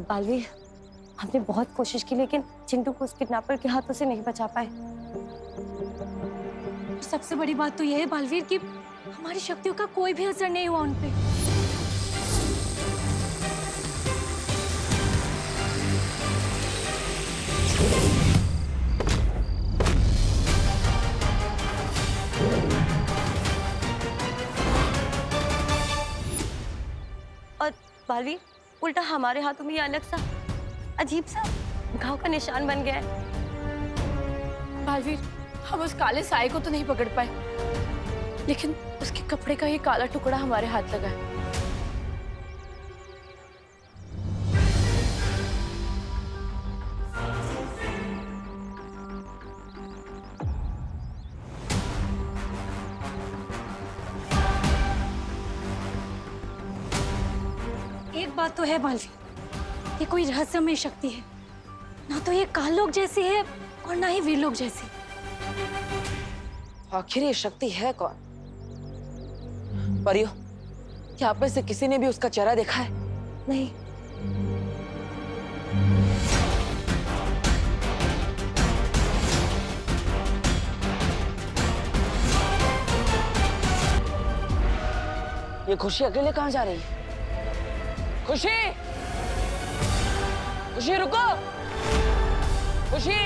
बालवीर, हमने बहुत कोशिश की लेकिन चिंटू को उस किडनैपर के हाथों से नहीं बचा पाए। सबसे बड़ी बात तो यह है बालवीर कि हमारी शक्तियों का कोई भी असर नहीं हुआ उन पे। और बालवीर, उल्टा हमारे हाथों में ये अलग सा अजीब सा घाव का निशान बन गया है। बालवीर, हम उस काले साए को तो नहीं पकड़ पाए, लेकिन उसके कपड़े का ये काला टुकड़ा हमारे हाथ लगा है। एक बात तो है बालवीर, ये कोई रहस्यमय शक्ति है। ना तो ये काल लोग जैसी है और ना ही वीर लोग जैसी। आखिर ये शक्ति है कौन? परियो, क्या आप में से किसी ने भी उसका चेहरा देखा है? नहीं। ये खुशी अकेले कहाँ जा रही है? खुशी! खुशी रुको! खुशी!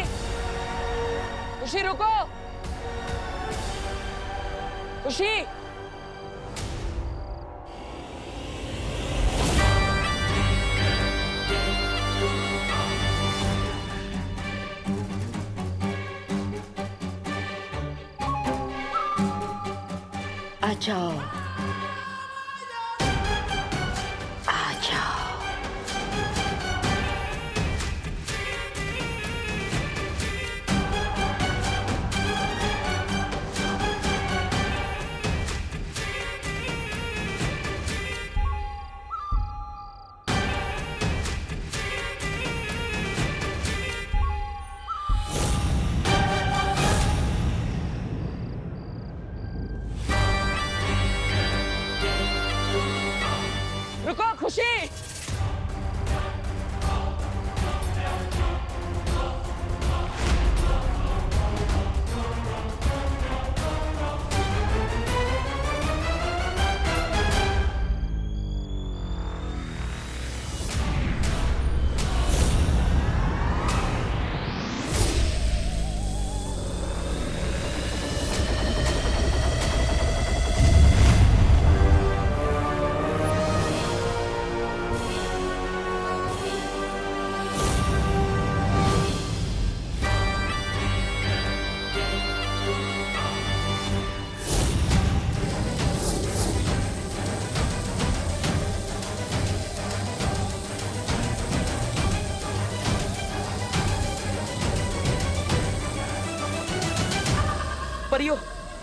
खुशी रुको! खुशी! आ जाओ, आ जाओ। रुको खुशी! परियो,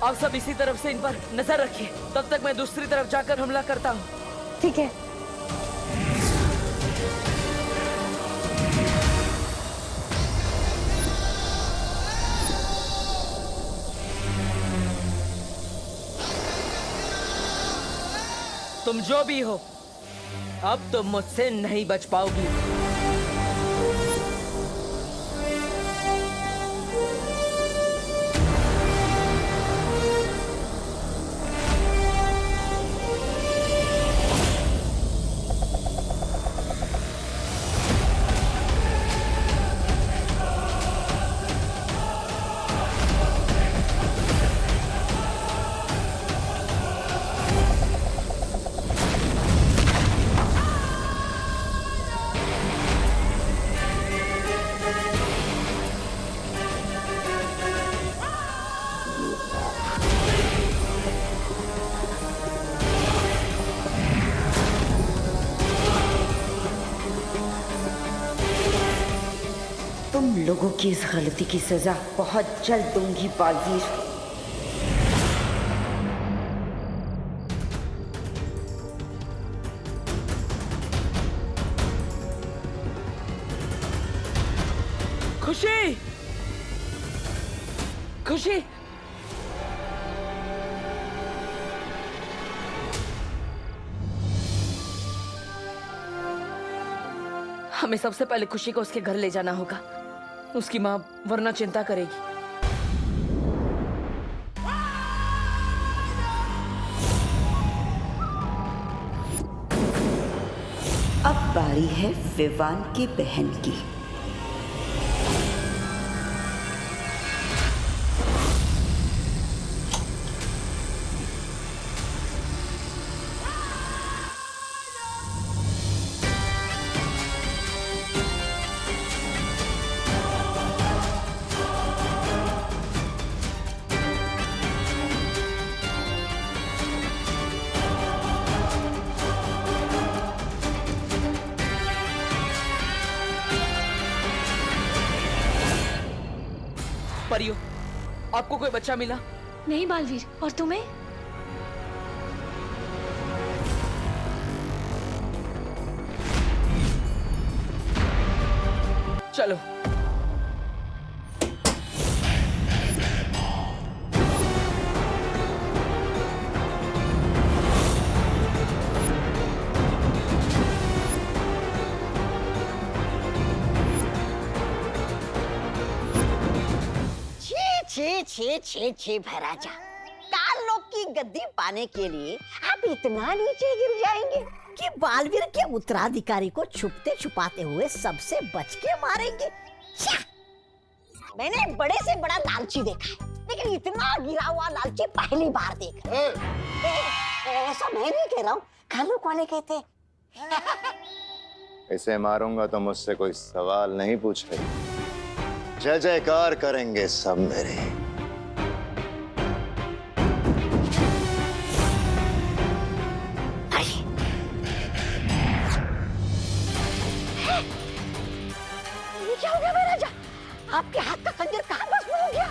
आप सब इसी तरफ से इन पर नजर रखिए, तब तक मैं दूसरी तरफ जाकर हमला करता हूँ। ठीक है। तुम जो भी हो, अब तुम मुझसे नहीं बच पाओगी। तुम लोगों की इस गलती की सजा बहुत जल्द दूंगी बालवीर। खुशी! खुशी! हमें सबसे पहले खुशी को उसके घर ले जाना होगा। उसकी माँ वरना चिंता करेगी। अब बारी है विवान की बहन की। परियो, आपको कोई बच्चा मिला? नहीं बालवीर, और तुम्हें? चलो। छे छे छे भराजा, काल लोग की गद्दी पाने के लिए आप इतना नीचे गिर जाएंगे कि बालवीर के उत्तराधिकारी को छुपते छुपाते हुए सबसे बच के मारेंगे। मैंने बड़े से बड़ा लालची देखा है, लेकिन इतना गिरा हुआ लालची पहली बार देखा है। ऐसा मैं नहीं कह रहा हूँ, कालू कौन कहते। इसे मारूंगा तो मुझसे कोई सवाल नहीं पूछे। जय जयकार करेंगे सब मेरे। ये क्या हो गया महाराजा? आपके हाथ का खंजर कहाँ भस्म हो गया?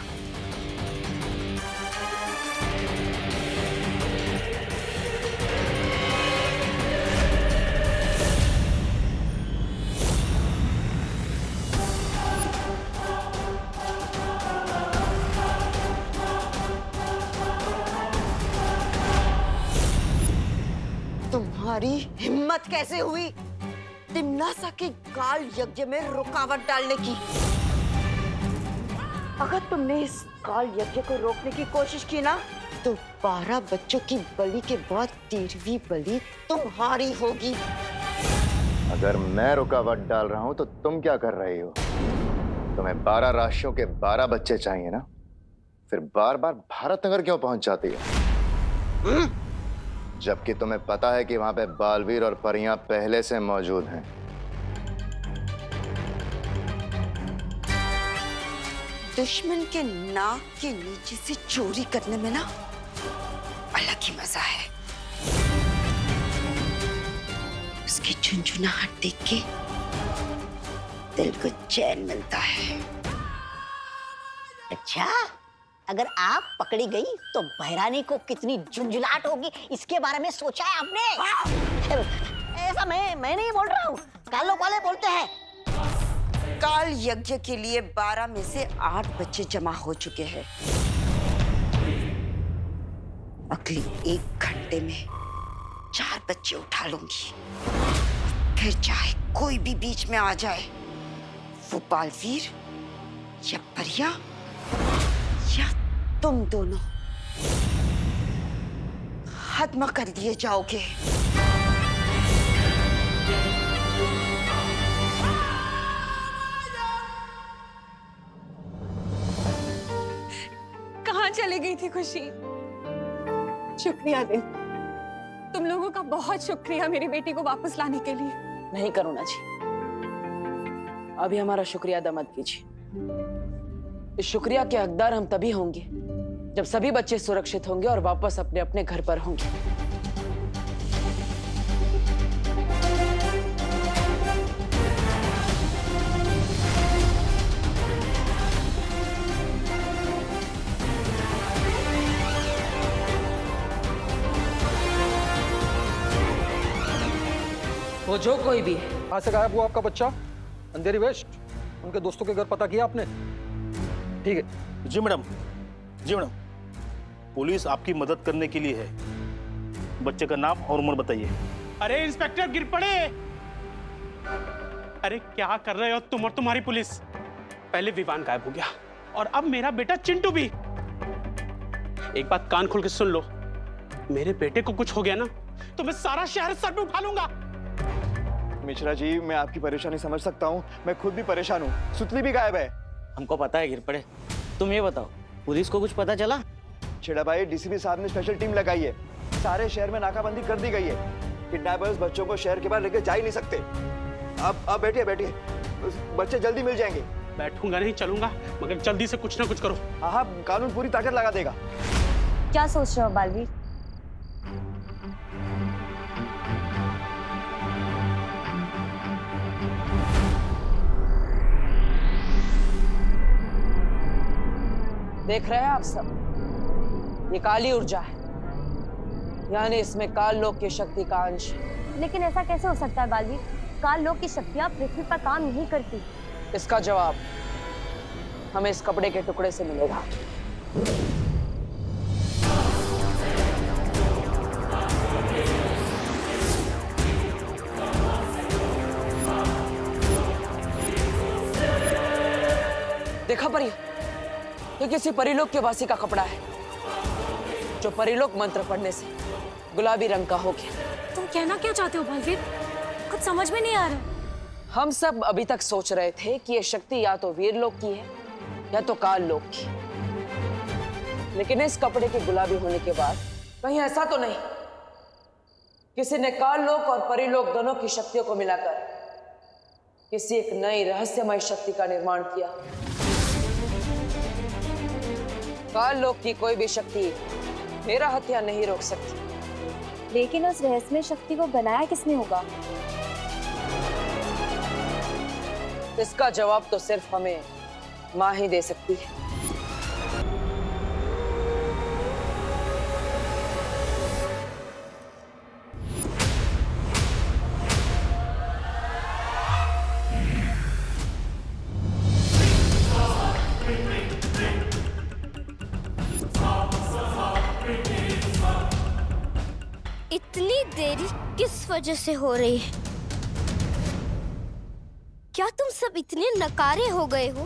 तुम्हारी हिम्मत कैसे हुई तिम्नासा के काल यज्ञ में रुकावट डालने की? अगर तुमने इस काल यज्ञ को रोकने की कोशिश की ना, तो 12 बच्चों की बलि के बाद 13वीं बलि तुम्हारी होगी। अगर मैं रुकावट डाल रहा हूं तो तुम क्या कर रही हो? तुम्हें 12 राशियों के 12 बच्चे चाहिए ना? फिर बार बार भारत नगर क्यों पहुंच जाती है? जबकि तुम्हें पता है कि वहां पे बालवीर और परियां पहले से मौजूद हैं। दुश्मन के नाक के नीचे से चोरी करने में ना अलग ही मजा है। उसकी झुनझुनाहट देख के दिल को चैन मिलता है। अच्छा, अगर आप पकड़ी गई तो बहरानी को कितनी झुंझुलाहट होगी, इसके बारे में सोचा है आपने? ऐसा मैं नहीं बोल रहा हूँ, कालों वाले बोलते हैं। काल यज्ञ के लिए 12 में से 8 बच्चे जमा हो चुके हैं। अगले 1 घंटे में 4 बच्चे उठा लूंगी। फिर चाहे कोई भी बीच में आ जाए, वो बालवीर या परिया या तुम दोनों खत्म कर दिए जाओगे। कहाँ चली गई थी खुशी? शुक्रिया दे, तुम लोगों का बहुत शुक्रिया मेरी बेटी को वापस लाने के लिए। नहीं करुणा जी, अभी हमारा शुक्रिया अदा मत कीजिए। इस शुक्रिया के हकदार हम तभी होंगे जब सभी बच्चे सुरक्षित होंगे और वापस अपने अपने घर पर होंगे। वो जो कोई भी है। कहाँ से गायब हुआ आपका बच्चा? अंधेरी वेस्ट उनके दोस्तों के घर पता किया आपने? ठीक है। जी मैडम, जी मैडम, पुलिस आपकी मदद करने के लिए है। बच्चे का नाम और उम्र बताइए। अरे इंस्पेक्टर गिर पड़े। अरे क्या कर रहे हो तुम और तुम्हारी पुलिस? पहले विवान गायब हो गया और अब मेरा बेटा चिंटू भी। एक बात कान खोल के सुन लो, मेरे बेटे को कुछ हो गया ना तो मैं सारा शहर सर पे उठा लूंगा। मिश्रा जी, मैं आपकी परेशानी समझ सकता हूँ, मैं खुद भी परेशान हूँ। सुतली भी गायब है। हमको पता है गिर पड़े, तुम ये बताओ पुलिस को कुछ पता चला? छेड़ा भाई, डीसीपी साहब ने स्पेशल टीम लगाई है, सारे शहर में नाकाबंदी कर दी गई है। किडनैपर्स बच्चों को शहर के बाहर लेके जा ही नहीं सकते। आप बैठिए बैठिए, बच्चे जल्दी मिल जाएंगे। बैठूंगा नहीं, चलूंगा, मगर जल्दी से कुछ ना कुछ करो। हाँ, कानून पूरी ताकत लगा देगा। क्या सोच रहे हो बालवीर? देख रहे हैं आप सब, ये काली ऊर्जा है, यानी इसमें काल लोक की शक्ति का अंश है। लेकिन ऐसा कैसे हो सकता है बालवीर? काल लोक की शक्तियां पृथ्वी पर काम नहीं करती। इसका जवाब हमें इस कपड़े के टुकड़े से मिलेगा। देखा परी, ये किसी परिलोक के वासी का कपड़ा है जो परिलोक मंत्र पढ़ने से गुलाबी रंग का हो गया। तुम कहना क्या चाहते हो बालवीर? कुछ समझ में नहीं आ रहा। हम सब अभी तक सोच रहे थे कि ये शक्ति या तो वीरलोक की है या तो काल लोक की, लेकिन इस कपड़े के गुलाबी होने के बाद कहीं ऐसा तो नहीं किसी ने काल लोक और परिलोक दोनों की शक्तियों को मिलाकर किसी एक नई रहस्यमय शक्ति का निर्माण किया। काल लोक की कोई भी शक्ति मेरा हत्या नहीं रोक सकती। लेकिन उस रहस्यमय शक्ति को बनाया किसने होगा? इसका जवाब तो सिर्फ हमें माँ ही दे सकती है। इतनी देरी किस वजह से हो रही है? क्या तुम सब इतने नकारे हो गए हो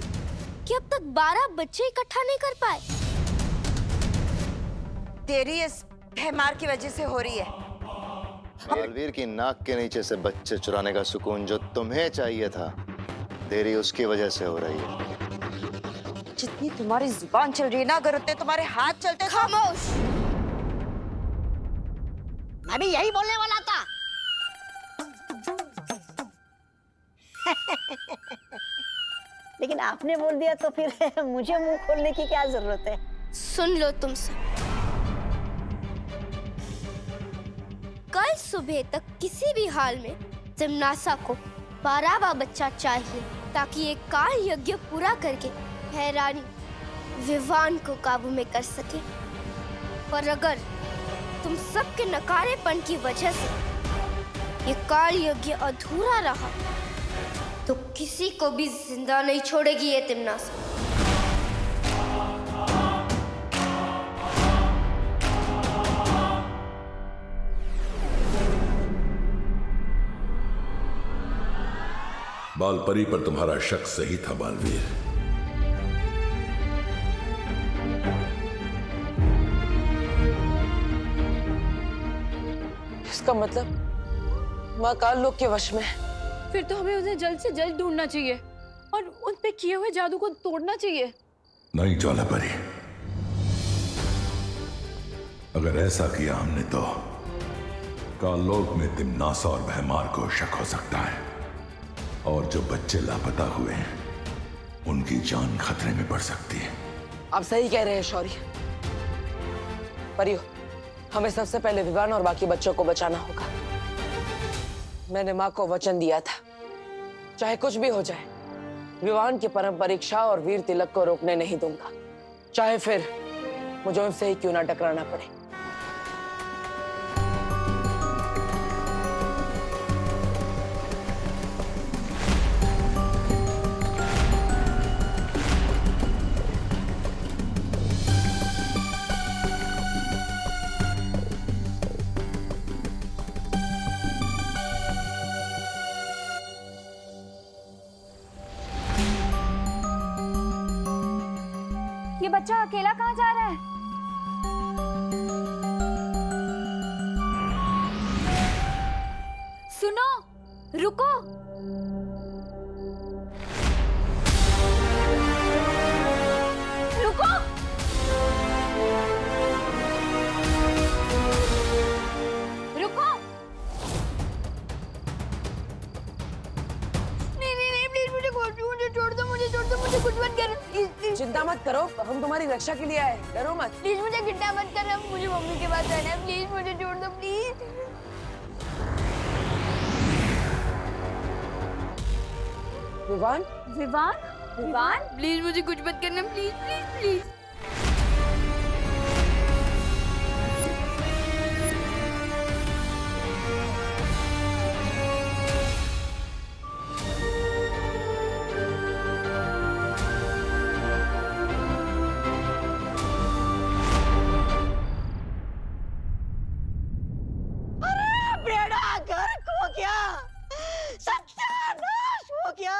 कि अब तक 12 बच्चे इकट्ठा नहीं कर पाए? तेरी इस भैमार की वजह से हो रही है। बालवीर की नाक के नीचे से बच्चे चुराने का सुकून जो तुम्हें चाहिए था, तेरी उसकी वजह से हो रही है। जितनी तुम्हारी जुबान चल रही है ना, अगर उतने तुम्हारे हाथ चलते। खामोश! मैं भी यही बोलने वाला था। लेकिन आपने बोल दिया तो फिर मुझे मुंह खोलने की क्या जरूरत है? सुन लो तुम सब, कल सुबह तक किसी भी हाल में जिम्नासा को 12वां बच्चा चाहिए ताकि एक काल यज्ञ पूरा करके हैरानी विवान को काबू में कर सके। और अगर तुम सबके नकारेपन की वजह से ये काल यज्ञ अधूरा रहा तो किसी को भी जिंदा नहीं छोड़ेगी ये तिम्नासा। बालपरी पर तुम्हारा शक सही था बालवीर। इसका मतलब माँ काल लोक के वश में है। फिर तो हमें उन्हें जल्द से जल्द ढूंढना चाहिए और उन पे किए हुए जादू को तोड़ना चाहिए। नहीं ज्वालापरी, अगर ऐसा किया हमने तो काललोक में तिम्नासा और भैमार को शक हो सकता है, और जो बच्चे लापता हुए हैं उनकी जान खतरे में पड़ सकती है। आप सही कह रहे हैं शौर्य। परियो, हमें सबसे पहले विवान और बाकी बच्चों को बचाना होगा। मैंने माँ को वचन दिया था, चाहे कुछ भी हो जाए, विवान की परम परीक्षा और वीर तिलक को रोकने नहीं दूंगा, चाहे फिर मुझे उनसे ही क्यों ना टकराना पड़े। बच्चा अकेला कहाँ जा रहा है? सुनो, रुको। रुको। रुको। नहीं, प्लीज मुझे छोड़ दो, मुझे कुछ मत करो। चिंता मत करो, हम तुम्हारी रक्षा के लिए आए, डरो मत। प्लीज मुझे किडनैप मत कर, मुझे मम्मी के पास रहना है। प्लीज मुझे छोड़ दो, प्लीज। विवान, विवान, विवान, प्लीज मुझे कुछ मत करना, प्लीज प्लीज प्लीज। बेड़ा घर खो गया, सत्यानाश हो गया,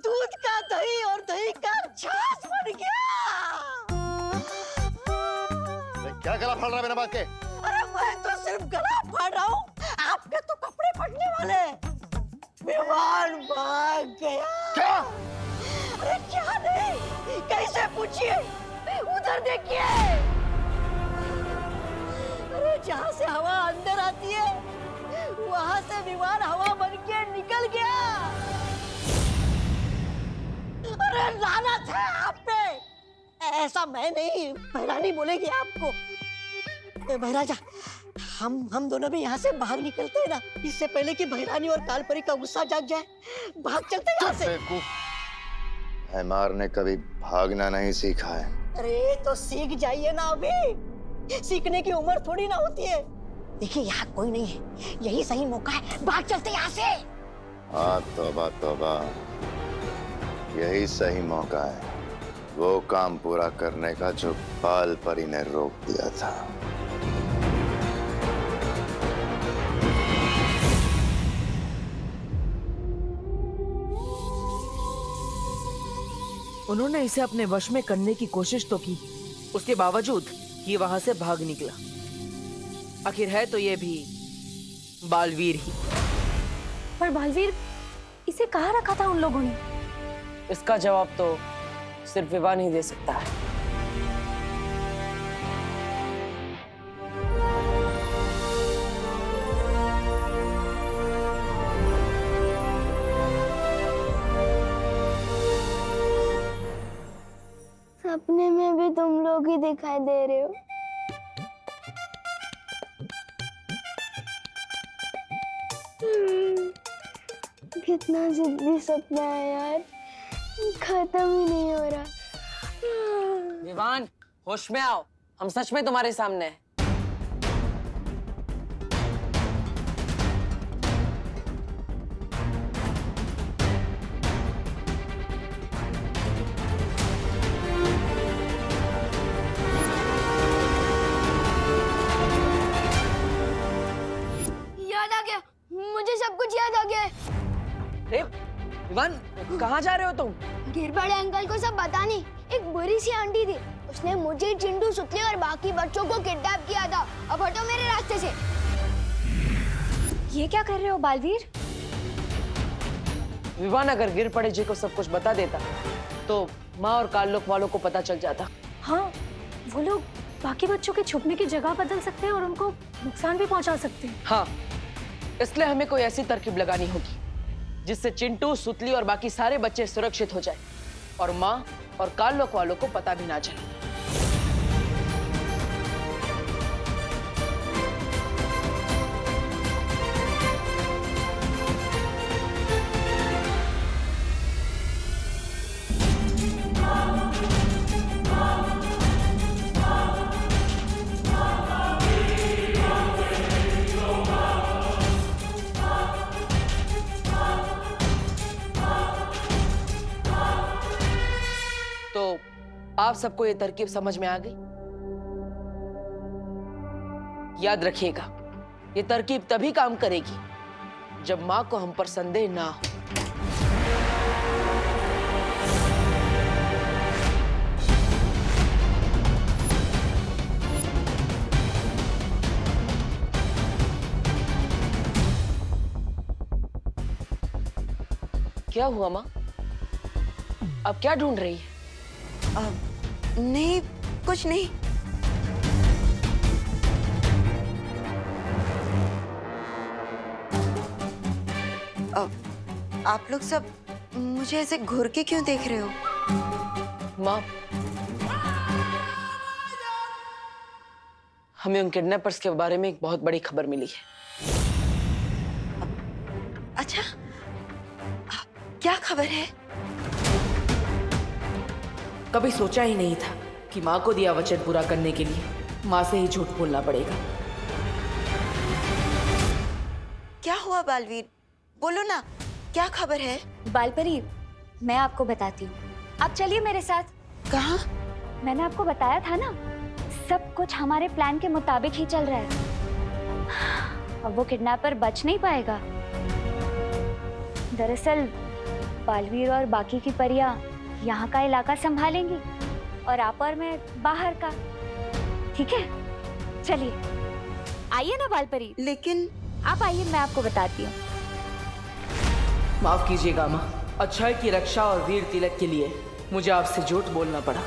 दूध का दही और दही का छाछ बन गया। क्या गला फाड़ रहा है बिना बात के? अरे मैं तो सिर्फ गला फाड़ रहा हूँ, आपके तो कपड़े फटने वाले। विमान भाग गया। क्या? अरे क्या नहीं, कैसे पूछिए, उधर देखिए। अरे जहाँ से हवा अंदर आती है, वहाँ से विमान हवा बन के निकल गया। अरे लानत है आप पे। ऐसा मैं नहीं, भैरानी बोलेगी आपको। महाराजा, हम दोनों भी यहाँ से बाहर निकलते हैं ना, इससे पहले कि भैरानी और कालपरी का गुस्सा जाग जाए। भाग चलते हैं यहाँ से। हैमार ने कभी भागना नहीं सीखा है। अरे तो सीख जाइए ना, अभी सीखने की उम्र थोड़ी ना होती है। देखिए यहाँ कोई नहीं है, यही सही मौका है, भाग चलते यहाँ से। हाँ तौबा तौबा, यही सही मौका है वो काम पूरा करने का जो बाल परी ने रोक दिया था। उन्होंने इसे अपने वश में करने की कोशिश तो की, उसके बावजूद ये वहां से भाग निकला। आखिर है तो ये भी बालवीर ही। पर बालवीर, इसे कहाँ रखा था उन लोगों ने? इसका जवाब तो सिर्फ विवान ही दे सकता है। सपने में भी तुम लोग ही दिखाई दे रहे हो। कितना जिद्दी सपना है यार, खत्म ही नहीं हो रहा। विवान, होश में आओ, हम सच में तुम्हारे सामने हैं। याद आ गया, मुझे सब कुछ याद आ गया है। विवान, कहाँ जा रहे हो तुम? गिर बड़े अंकल को सब बता नहीं, एक बुरी सी आंटी थी, उसने मुझे, चिंटू, सुतली और बाकी बच्चों को किडनैप किया था। अब हटो मेरे रास्ते से। ये क्या कर रहे हो बालवीर? विवान अगर गिर पड़े जी को सब कुछ बता देता तो माँ और काललोक वालों को पता चल जाता। हाँ, वो लोग बाकी बच्चों के छुपने की जगह बदल सकते हैं और उनको नुकसान भी पहुंचा सकते हैं। हाँ, इसलिए हमें कोई ऐसी तरकीब लगानी होगी जिससे चिंटू, सुतली और बाकी सारे बच्चे सुरक्षित हो जाए और माँ और काललोक वालों को पता भी ना चले। तो आप सबको ये तरकीब समझ में आ गई? याद रखिएगा, ये तरकीब तभी काम करेगी जब माँ को हम पर संदेह ना हो। क्या हुआ माँ? आप क्या ढूंढ रही है? नहीं, कुछ नहीं। आप लोग सब मुझे ऐसे घूर के क्यों देख रहे हो? माँ, हमें उन किडनैपर्स के बारे में एक बहुत बड़ी खबर मिली है। अच्छा, क्या खबर है? कभी सोचा ही नहीं था कि माँ को दिया वचन पूरा करने के लिए माँ से ही झूठ बोलना पड़ेगा। क्या हुआ बालवीर? बोलो ना, क्या खबर है? बालपरी, मैं आपको बताती हूँ। आप चलिए मेरे साथ। कहाँ? मैंने आपको बताया था ना, सब कुछ हमारे प्लान के मुताबिक ही चल रहा है। अब वो किडनैपर बच नहीं पाएगा। दरअसल बालवीर और बाकी की परियां यहाँ का इलाका संभालेंगी और आप और मैं बाहर का। ठीक है, चलिए आइए ना बालपरी। लेकिन आप आइए, मैं आपको बताती हूँ। माफ कीजिएगा माँ, अच्छाई की रक्षा और वीर तिलक के लिए मुझे आपसे झूठ बोलना पड़ा।